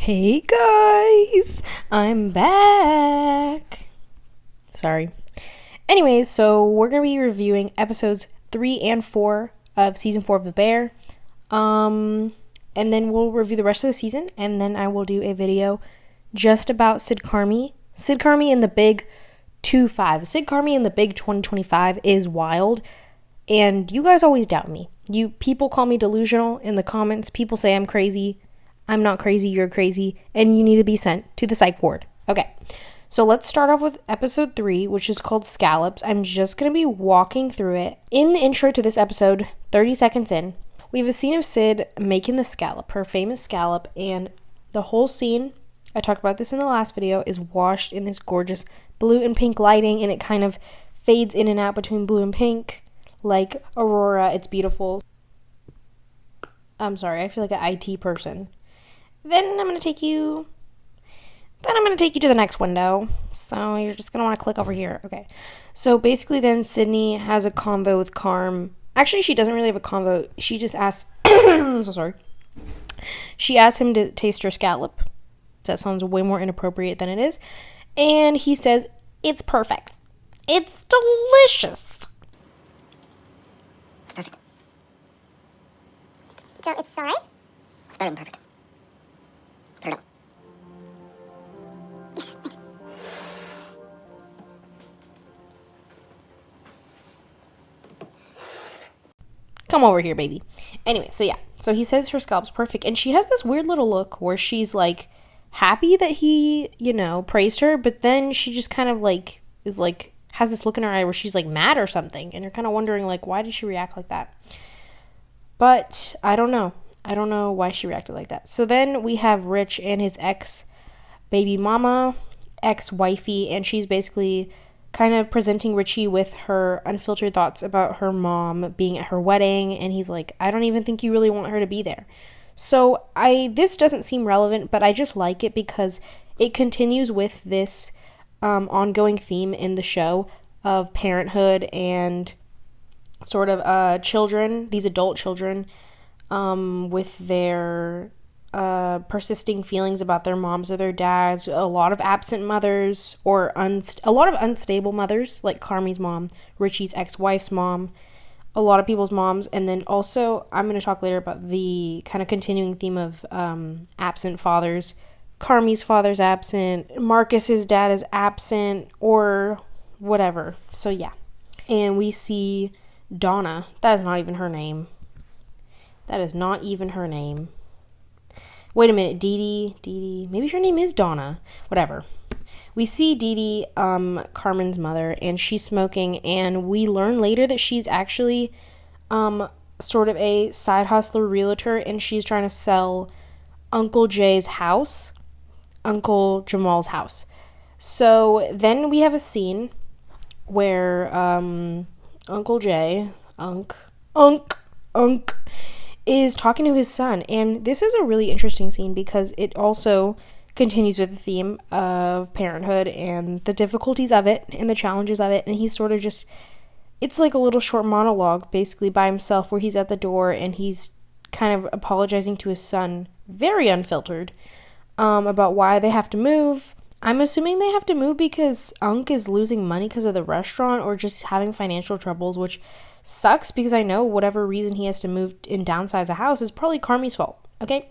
Hey guys, I'm back. Sorry. Anyways, so we're going to be reviewing episodes 3 and 4 of season 4 of The Bear. And then we'll review the rest of the season, and then I will do a video just about Sid Carmi. Sid Carmi in the Big 2-5. Sid Carmi in the Big 2025 is wild, and you guys always doubt me. People call me delusional in the comments. People say I'm crazy. I'm not crazy, you're crazy, and you need to be sent to the psych ward. Okay, so let's start off with episode 3, which is called Scallops. I'm just going to be walking through it. In the intro to this episode, 30 seconds in, we have a scene of Sid making the scallop, her famous scallop, and the whole scene, I talked about this in the last video, is washed in this gorgeous blue and pink lighting, and it kind of fades in and out between blue and pink, like Aurora. It's beautiful. I'm sorry, I feel like an IT person. Then I'm going to take you to the next window. So you're just going to want to click over here. Okay. So basically then Sydney has a convo with Carm. Actually, she doesn't really have a convo. She just asks, I'm so sorry. She asks him to taste her scallop. That sounds way more inappropriate than it is. And he says, it's perfect. It's delicious. It's perfect. So it's alright? It's better than perfect. Put it up. Yes, thanks. Come over here, baby. Anyway, so yeah. So he says her scalp's perfect. And she has this weird little look where she's like happy that he, praised her. But then she just kind of like is like has this look in her eye where she's like mad or something. And you're kind of wondering like, why did she react like that? But I don't know. I don't know why she reacted like that. So then we have Rich and his ex-baby mama, ex-wifey, and she's basically kind of presenting Richie with her unfiltered thoughts about her mom being at her wedding, and he's like, I don't even think you really want her to be there. So this doesn't seem relevant, but I just like it because it continues with this ongoing theme in the show of parenthood and sort of children, these adult children, with their persisting feelings about their moms or their dads, a lot of absent mothers or a lot of unstable mothers, like Carmi's mom, Richie's ex-wife's mom, a lot of people's moms. And then also I'm going to talk later about the kind of continuing theme of absent fathers. Carmi's father's absent, Marcus's dad is absent, or whatever. So yeah. And we see Donna. That is not even her name. That is not even her name. Wait a minute, Dee Dee. Maybe her name is Donna. Whatever. We see Dee Dee, Carmen's mother, and she's smoking, and we learn later that she's actually sort of a side hustler realtor, and she's trying to sell Uncle Jay's house, Uncle Jamal's house. So then we have a scene where Uncle Jay, Unc, is talking to his son, and this is a really interesting scene because it also continues with the theme of parenthood and the difficulties of it and the challenges of it, and he's sort of just, it's like a little short monologue basically by himself where he's at the door and he's kind of apologizing to his son, very unfiltered, about why they have to move. I'm assuming they have to move because Unc is losing money because of the restaurant or just having financial troubles, which sucks because I know whatever reason he has to move and downsize a house is probably Carmi's fault, okay?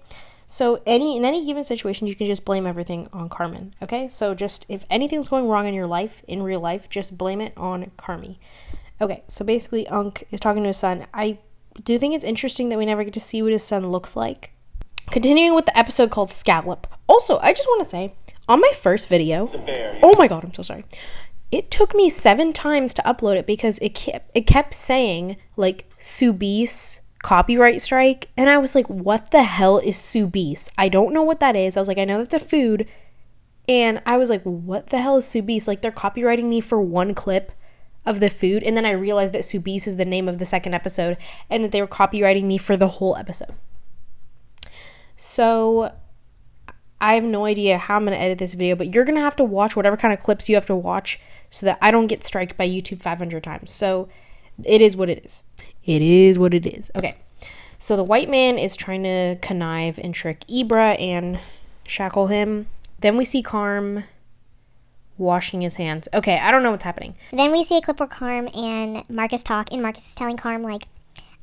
So in any given situation, you can just blame everything on Carmen, okay? So just if anything's going wrong in your life, in real life, just blame it on Carmi. Okay, so basically Unc is talking to his son. I do think it's interesting that we never get to see what his son looks like. Continuing with the episode called Scallop. Also, I just want to say, on my first video, oh my god, I'm so sorry. It took me 7 times to upload it because it kept saying, like, Soubise copyright strike. And I was like, what the hell is Soubise? I don't know what that is. I was like, I know that's a food. And I was like, what the hell is Soubise? Like, they're copywriting me for one clip of the food. And then I realized that Soubise is the name of the second episode and that they were copywriting me for the whole episode. So I have no idea how I'm going to edit this video, but you're going to have to watch whatever kind of clips you have to watch so that I don't get striked by YouTube 500 times. So it is what it is. It is what it is. Okay. So the white man is trying to connive and trick Ibra and shackle him. Then we see Carm washing his hands. Okay, I don't know what's happening. Then we see a clip where Carm and Marcus talk, and Marcus is telling Carm, like,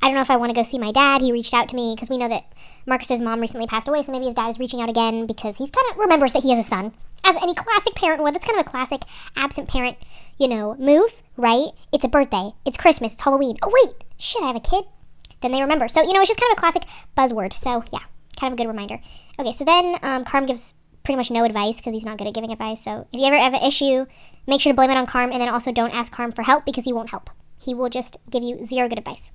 I don't know if I want to go see my dad. He reached out to me because we know that Marcus's mom recently passed away, so maybe his dad is reaching out again because he's kind of remembers that he has a son. As any classic parent would, that's kind of a classic absent parent, move, right? It's a birthday, it's Christmas, it's Halloween. Oh, wait, shit, I have a kid. Then they remember. So, it's just kind of a classic buzzword. So, yeah, kind of a good reminder. Okay, so then Carm gives pretty much no advice because he's not good at giving advice. So, if you ever have an issue, make sure to blame it on Carm, and then also don't ask Carm for help because he won't help. He will just give you zero good advice.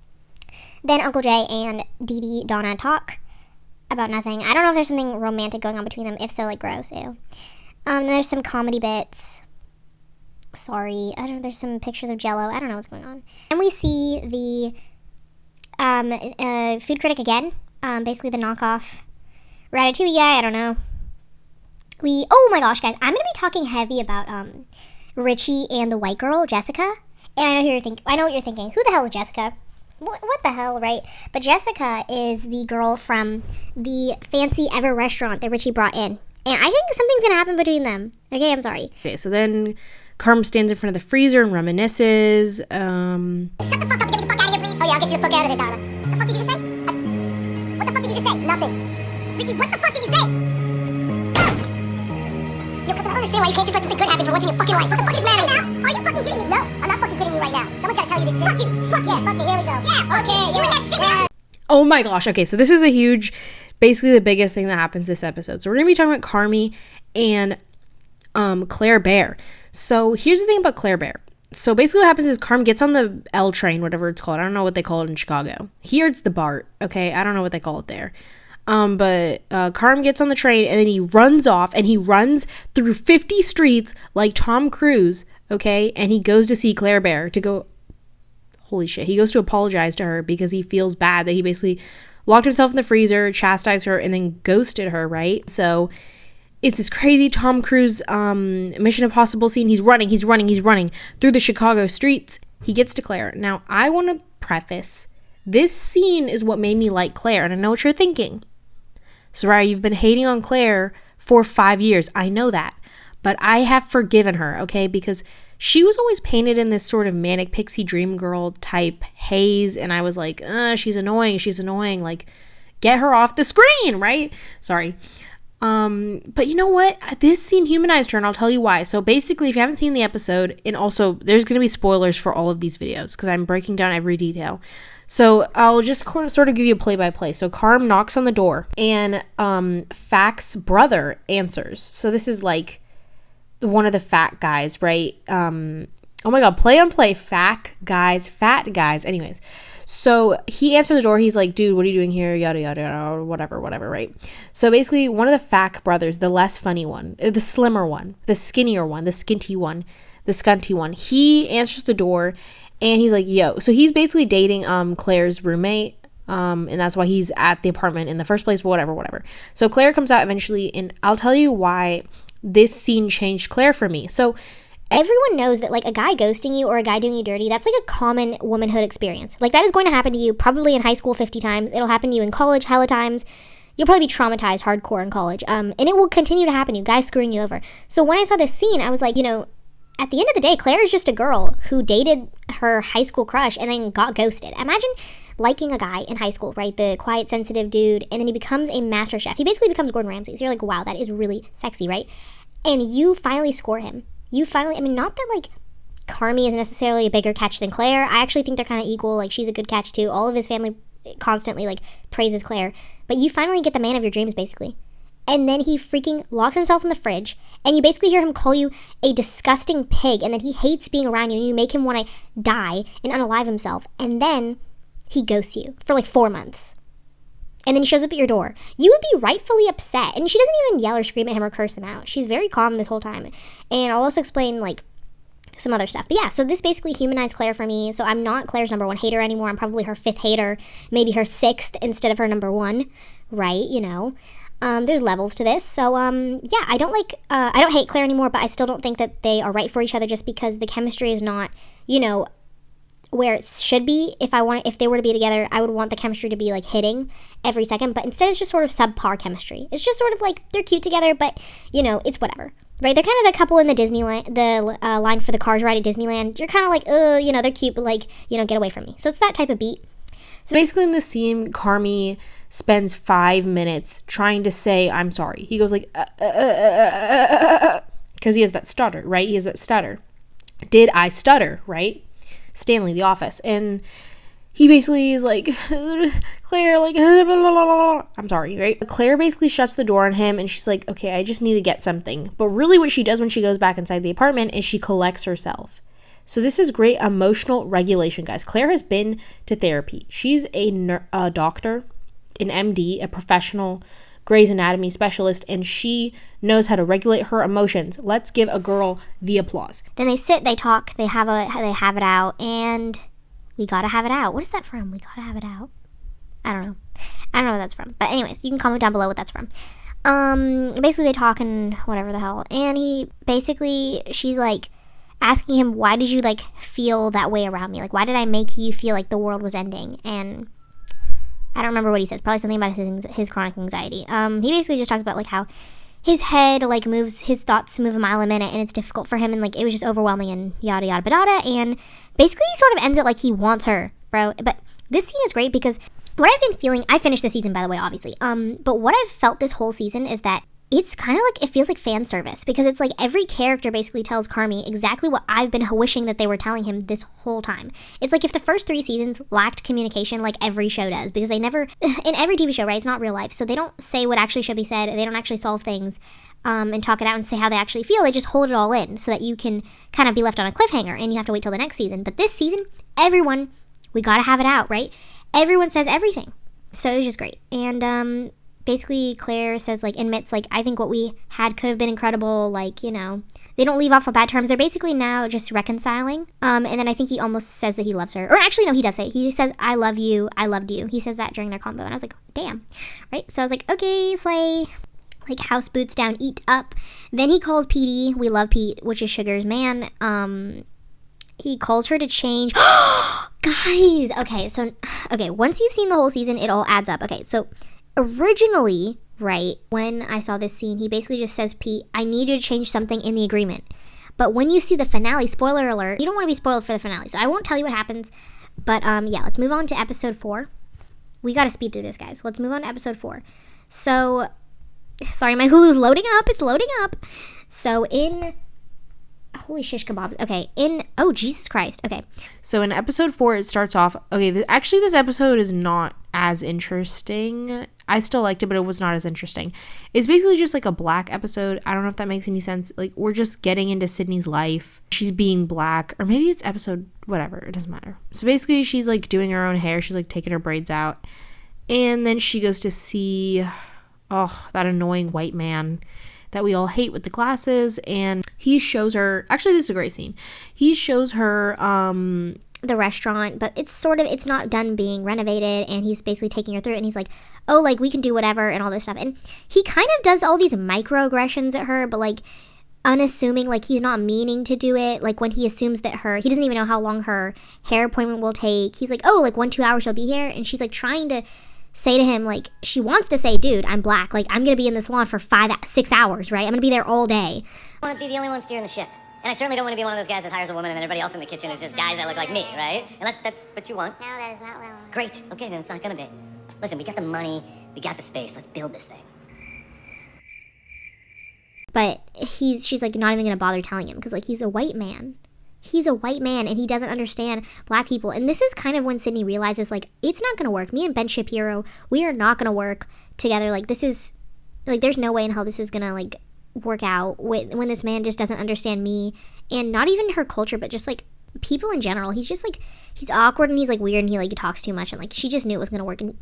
Then Uncle Jay and Dee Dee Donna talk about nothing. I don't know if there's something romantic going on between them. If so, like, gross, ew. There's some comedy bits. Sorry. I don't know. There's some pictures of Jell-O. I don't know what's going on. And we see the food critic again. Basically the knockoff Ratatouille guy. I don't know. Oh my gosh, guys. I'm going to be talking heavy about Richie and the white girl, Jessica. And I know what you're thinking. Who the hell is Jessica? What the hell, right? But Jessica is the girl from the fancy ever restaurant that Richie brought in. And I think something's going to happen between them. Okay, I'm sorry. Okay, so then Carm stands in front of the freezer and reminisces. Shut the fuck up and get the fuck out of here, please. Oh, yeah, I'll get you the fuck out of here, Donna. What the fuck did you just say? What the fuck did you just say? Nothing. Richie, what the fuck did you say? Yo, cause I don't understand why you can't just let something good happen for once in your fucking life. What the fuck is mad at you? Are you fucking kidding me? No, I'm not fucking kidding you right now. Someone's gotta tell you this shit. Fuck you. Fuck yeah, fuck me. Here we go. Yeah, okay, you and that shit now. Oh my gosh. Okay, so this is basically the biggest thing that happens this episode. So we're going to be talking about Carmy and Claire Bear. So here's the thing about Claire Bear. So basically what happens is Carm gets on the L train, whatever it's called. I don't know what they call it in Chicago. Here it's the BART. Okay, I don't know what they call it there. But Carm gets on the train and then he runs off and he runs through 50 streets like Tom Cruise, okay? And he goes to see Claire Bear to go, holy shit, he goes to apologize to her because he feels bad that he basically locked himself in the freezer, chastised her, and then ghosted her, right? So it's this crazy Tom Cruise Mission Impossible scene. He's running through the Chicago streets. He gets to Claire. Now, I want to preface, this scene is what made me like Claire, and I know what you're thinking. Soraya, you've been hating on Claire for 5 years. I know that. But I have forgiven her, okay? Because she was always painted in this sort of manic pixie dream girl type haze. And I was like, she's annoying. Like, get her off the screen, right? Sorry. But you know what? This scene humanized her, and I'll tell you why. So basically, if you haven't seen the episode, and also there's going to be spoilers for all of these videos because I'm breaking down every detail. So I'll just sort of give you a play-by-play. So Carm knocks on the door, and Fac's brother answers. So this is like one of the fat guys, right? Oh my god, play on play, fat guys. Anyways, so he answered the door. He's like, dude, what are you doing here? Yada, yada, yada, whatever, right? So basically, one of the Fac brothers, the less funny one, the slimmer one, the skinnier one, the skinty one, the scunty one, he answers the door, and he's like, yo. So he's basically dating Claire's roommate, and that's why he's at the apartment in the first place, whatever. So Claire comes out eventually, and I'll tell you why this scene changed Claire for me. So everyone knows that, like, a guy ghosting you or a guy doing you dirty, that's like a common womanhood experience. Like, that is going to happen to you probably in high school 50 times. It'll happen to you in college hella times. You'll probably be traumatized hardcore in college. And it will continue to happen to you, guys screwing you over. So when I saw this scene, I was like, at the end of the day, Claire is just a girl who dated her high school crush and then got ghosted. Imagine liking a guy in high school, right? The quiet, sensitive dude, and then he becomes a master chef. He basically becomes Gordon Ramsay. So you're like, wow, that is really sexy, right? And you finally score him. Not that, like, Carmy is necessarily a bigger catch than Claire. I actually think they're kind of equal. Like, she's a good catch, too. All of his family constantly, like, praises Claire. But you finally get the man of your dreams, basically. And then he freaking locks himself in the fridge. And you basically hear him call you a disgusting pig. And then he hates being around you. And you make him want to die and unalive himself. And then he ghosts you for, like, 4 months. And then he shows up at your door. You would be rightfully upset. And she doesn't even yell or scream at him or curse him out. She's very calm this whole time. And I'll also explain, like, some other stuff. But yeah, so this basically humanized Claire for me. So I'm not Claire's number one hater anymore. I'm probably her 5th hater. Maybe her 6th instead of her number 1. Right, There's levels to this. So, yeah, I don't hate Claire anymore, but I still don't think that they are right for each other just because the chemistry is not, where it should be. If they were to be together, I would want the chemistry to be like hitting every second, but instead it's just sort of subpar chemistry. It's just sort of like they're cute together, but it's whatever, right? They're kind of the couple in the Disneyland, the line for the Cars ride at Disneyland. You're kind of like, they're cute, but like, get away from me. So it's that type of beat. So basically in the scene, Carmi spends 5 minutes trying to say, I'm sorry. He goes like, because he has that stutter, right? He has that stutter. Did I stutter, right? Stanley, The Office. And he basically is like, Claire, like, I'm sorry, right? Claire basically shuts the door on him and she's like, okay, I just need to get something. But really what she does when she goes back inside the apartment is she collects herself. So this is great emotional regulation, guys. Claire has been to therapy. She's a doctor, an MD, a professional Grey's Anatomy specialist, and she knows how to regulate her emotions. Let's give a girl the applause. Then they sit, they talk, they have it out, and we gotta have it out. What is that from? We gotta have it out. I don't know what that's from. But anyways, you can comment down below what that's from. Basically they talk and whatever the hell. And she's like asking him, why did you like feel that way around me? Like, why did I make you feel like the world was ending? And I don't remember what he says. Probably something about his chronic anxiety. He basically just talks about like how his head like moves, his thoughts move a mile a minute, and it's difficult for him, and like it was just overwhelming and yada yada badada. And basically he sort of ends it like he wants her, bro. But this scene is great because what I've been feeling, I finished the season by the way, obviously. But what I've felt this whole season is that it's kind of like, it feels like fan service, because it's like every character basically tells Carmi exactly what I've been wishing that they were telling him this whole time. It's like if the first 3 seasons lacked communication, like every show does, because they never, in every TV show, right, it's not real life, so they don't say what actually should be said, they don't actually solve things, and talk it out and say how they actually feel. They just hold it all in so that you can kind of be left on a cliffhanger and you have to wait till the next season. But this season, everyone, we gotta have it out, right? Everyone says everything. So it was just great. And basically Claire says, like, admits, like, I think what we had could have been incredible. Like, they don't leave off on bad terms. They're basically now just reconciling. And then I think he almost says that he loves her. Or actually, no, he does say it. He says, I love you. I loved you. He says that during their combo. And I was like, damn. Right? So I was like, okay, slay. Like, house boots down, eat up. Then he calls Petey. We love Pete, which is Sugar's man. He calls her to change. Guys. Okay, once you've seen the whole season, it all adds up. Okay, so originally, right, when I saw this scene, he basically just says, Pete, I need you to change something in the agreement. But when you see the finale, spoiler alert, you don't want to be spoiled for the finale, so I won't tell you what happens. But yeah, let's move on to episode 4. We gotta speed through this, guys. Let's move on to episode 4. So, sorry, my Hulu's loading up. It's loading up. So holy shish kebabs. Okay, oh, Jesus Christ. Okay. So in episode 4, it starts off, okay, this episode is not as interesting. I still liked it, but it was not as interesting. It's basically just like a black episode. I don't know if that makes any sense. Like, we're just getting into Sydney's life. She's being black, or maybe it's episode, whatever, it doesn't matter. So basically she's like doing her own hair. She's like taking her braids out. And then she goes to see, that annoying white man that we all hate with the glasses, and he shows her, actually this is a great scene, he shows her the restaurant, but it's not done being renovated, and he's basically taking her through it, and he's like, oh, like, we can do whatever and all this stuff, and he kind of does all these microaggressions at her, but like unassuming, like he's not meaning to do it. Like when he assumes that he doesn't even know how long her hair appointment will take, he's like, oh, like 1-2 hours she'll be here, and she's like trying to say to him, like, she wants to say, dude, I'm black, like, I'm gonna be in the salon for 5-6 hours, right? I'm gonna be there all day. I want to be the only one steering the ship. And I certainly don't want to be one of those guys that hires a woman and everybody else in the kitchen is just guys that look like me, right? Unless that's what you want. No, that is not what I want. Great. Okay, then it's not gonna be. Listen, we got the money, we got the space, let's build this thing. But she's like not even gonna bother telling him, because like he's a white man. He's a white man and he doesn't understand black people. And this is kind of when Sydney realizes, like, it's not going to work. Me and Ben Shapiro, we are not going to work together. Like, this is, like, there's no way in hell this is going to, like, work out when this man just doesn't understand me. And not even her culture, but just, like, people in general. He's just, like, he's awkward and he's, like, weird and he, like, talks too much. And, like, she just knew it was going to work. And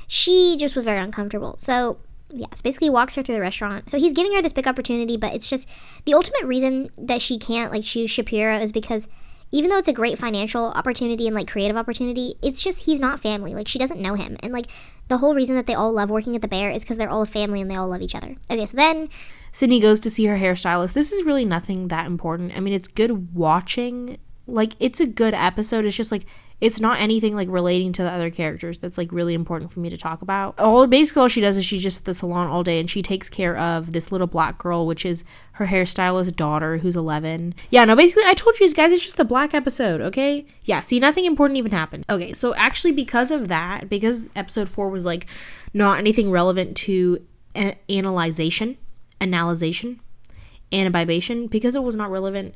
she just was very uncomfortable. So yes, basically walks her through the restaurant. So he's giving her this big opportunity, but it's just the ultimate reason that she can't like choose Shapiro is because even though it's a great financial opportunity and like creative opportunity, it's just he's not family. Like she doesn't know him. And like the whole reason that they all love working at the Bear is because they're all a family and they all love each other. Okay, so then Sydney goes to see her hairstylist. This is really nothing that important. I mean, it's good watching Like, it's a good episode. It's just like, it's not anything like relating to the other characters that's like really important for me to talk about. Basically all she does is she's just at the salon all day, and she takes care of this little black girl, which is her hairstylist's daughter, who's 11. Yeah, no, basically I told you guys, it's just the black episode, okay? Yeah, see, nothing important even happened. Okay, so actually because of that, because episode 4 was like not anything relevant to analyzation, anabibation, because it was not relevant,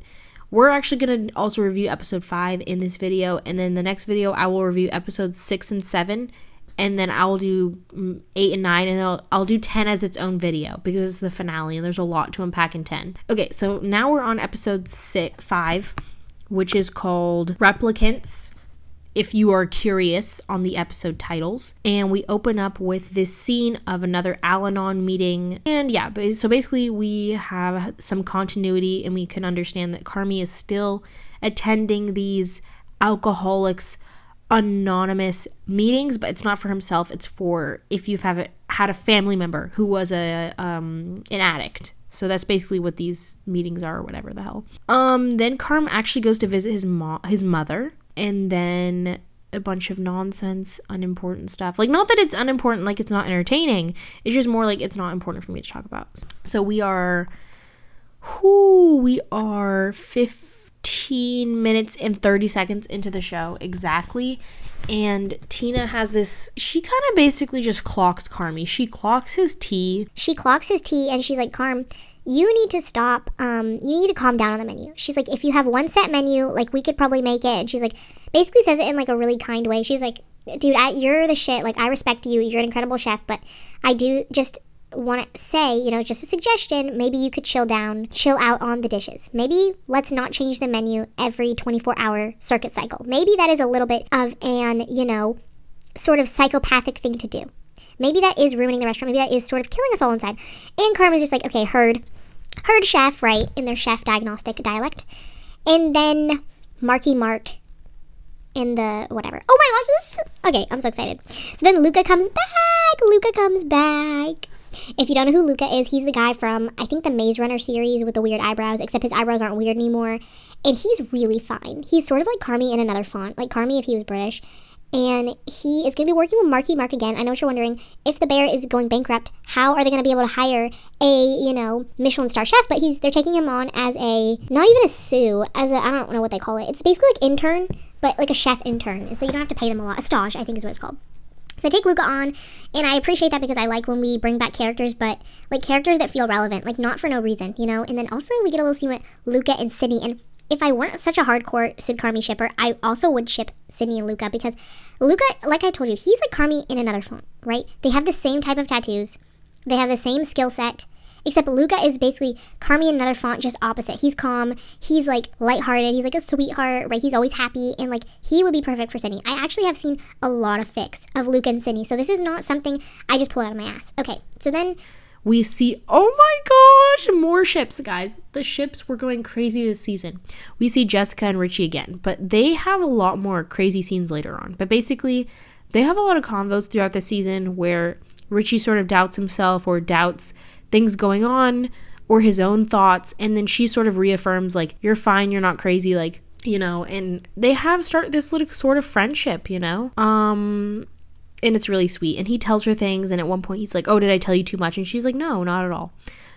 we're actually going to also review episode 5 in this video, and then the next video I will review episodes 6 and 7, and then I will do 8 and 9, and I'll do 10 as its own video because it's the finale and there's a lot to unpack in 10. Okay, so now we're on episode 5, which is called Replicants, if you are curious on the episode titles. And we open up with this scene of another Al-Anon meeting. And yeah, so basically we have some continuity, and we can understand that Carmi is still attending these Alcoholics Anonymous meetings, but it's not for himself. It's for if you've had a family member who was an addict. So that's basically what these meetings are, or whatever the hell. Then Carm actually goes to visit his mother. And then a bunch of nonsense, unimportant stuff. Like, not that it's unimportant, like it's not entertaining. It's just more like it's not important for me to talk about. So we are 15 minutes and 30 seconds into the show exactly. And Tina has this, she kind of basically just clocks Carmi. She clocks his tea. She clocks his tea, and she's like, Carm, you need to stop, you need to calm down on the menu. She's like, if you have one set menu, like, we could probably make it. And she's like, basically says it in like a really kind way. She's like, dude, you're the shit. Like, I respect you. You're an incredible chef, but I do just want to say, you know, just a suggestion, maybe you could chill out on the dishes. Maybe let's not change the menu every 24-hour circuit cycle. Maybe that is a little bit of an, you know, sort of psychopathic thing to do. Maybe that is ruining the restaurant. Maybe that is sort of killing us all inside. And Karma's just like, okay, heard chef, right, in their chef diagnostic dialect. And then Marky Mark in the whatever. Oh my gosh, okay, I'm so excited. So then Luca comes back. If you don't know who Luca is, he's the guy from, I think, the Maze Runner series with the weird eyebrows, except his eyebrows aren't weird anymore. And he's really fine. He's sort of like Carmi in another font, like Carmi if he was British. And he is going to be working with Marky Mark again. I know what you're wondering. If the bear is going bankrupt, how are they going to be able to hire a, you know, Michelin star chef? But they're taking him on as a, not even a sous, as a, I don't know what they call it. It's basically like intern, but like a chef intern. And so you don't have to pay them a lot. A stage, I think is what it's called. So they take Luca on, and I appreciate that because I like when we bring back characters, but like characters that feel relevant, like not for no reason, you know? And then also we get a little scene with Luca and Sydney, and if I weren't such a hardcore Sid Carmi shipper, I also would ship Sydney and Luca because Luca, like I told you, he's like Carmi in another font, right? They have the same type of tattoos. They have the same skill set, except Luca is basically Carmi in another font, just opposite. He's calm. He's like lighthearted. He's like a sweetheart, right? He's always happy, and like he would be perfect for Sydney. I actually have seen a lot of fics of Luca and Sydney, so this is not something I just pulled out of my ass. Okay, so then we see, oh my gosh, more ships, guys. The ships were going crazy this season. We see Jessica and Richie again, but they have a lot more crazy scenes later on. But basically, they have a lot of convos throughout the season where Richie sort of doubts himself or doubts things going on or his own thoughts, and then she sort of reaffirms, like, you're fine, you're not crazy, like, you know, and they have started this little sort of friendship, you know? And it's really sweet. And he tells her things, and at one point he's like, oh, did I tell you too much? And she's like, no, not at all.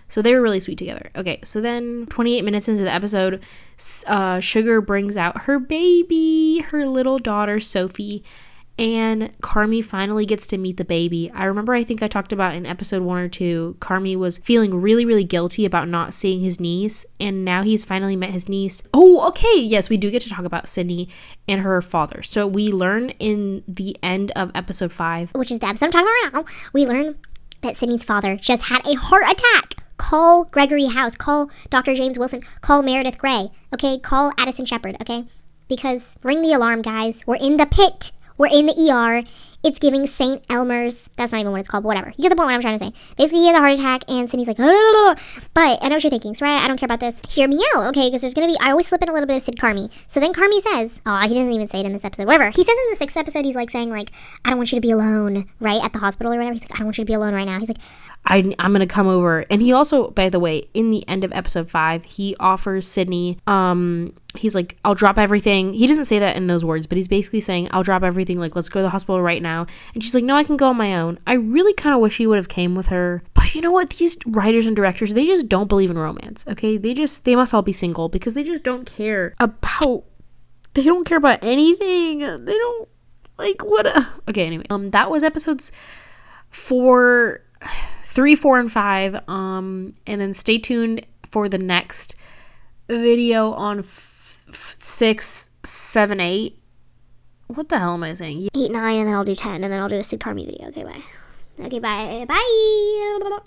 So they were really sweet together. Okay, so then 28 minutes into the episode, Sugar brings out her baby, her little daughter, Sophie, and Carmi finally gets to meet the baby. I remember, I think I talked about in episode 1 or 2, Carmi was feeling really, really guilty about not seeing his niece, and now he's finally met his niece. Oh, okay, yes, we do get to talk about Sydney and her father. So we learn in the end of episode 5, which is the episode I'm talking about right now, we learn that Sydney's father just had a heart attack. Call Gregory House, call Dr. James Wilson, call Meredith Grey, okay? Call Addison Shepherd, okay? Because ring the alarm, guys. We're in the pit. We're in the ER. It's giving St. Elmer's. That's not even what it's called, but whatever. You get the point what I'm trying to say. Basically, he has a heart attack, and Sydney's like, oh. But I know what you're thinking, Soraya, I don't care about this. Hear me out, okay? Because there's going to be, I always slip in a little bit of Sid Carmi. So then Carmi says, oh, he doesn't even say it in this episode, whatever. He says in the 6th episode, he's like saying, like, I don't want you to be alone, right? At the hospital or whatever. He's like, I don't want you to be alone right now. He's like, I'm gonna come over. And he also, by the way, in the end of episode 5, he offers Sydney, he's like, I'll drop everything. He doesn't say that in those words, but he's basically saying, I'll drop everything, like, let's go to the hospital right now. And she's like, no, I can go on my own. I really kind of wish he would have came with her. But you know what? These writers and directors, they just don't believe in romance, okay? They must all be single, because they just don't care about anything. They don't, like, what okay, anyway. That was episodes 3, 4, and 5. And then stay tuned for the next video on 6, 7, 8. What the hell am I saying? 8, 9, and then I'll do 10, and then I'll do a Sig Army video. Okay, bye. Okay, bye. Bye.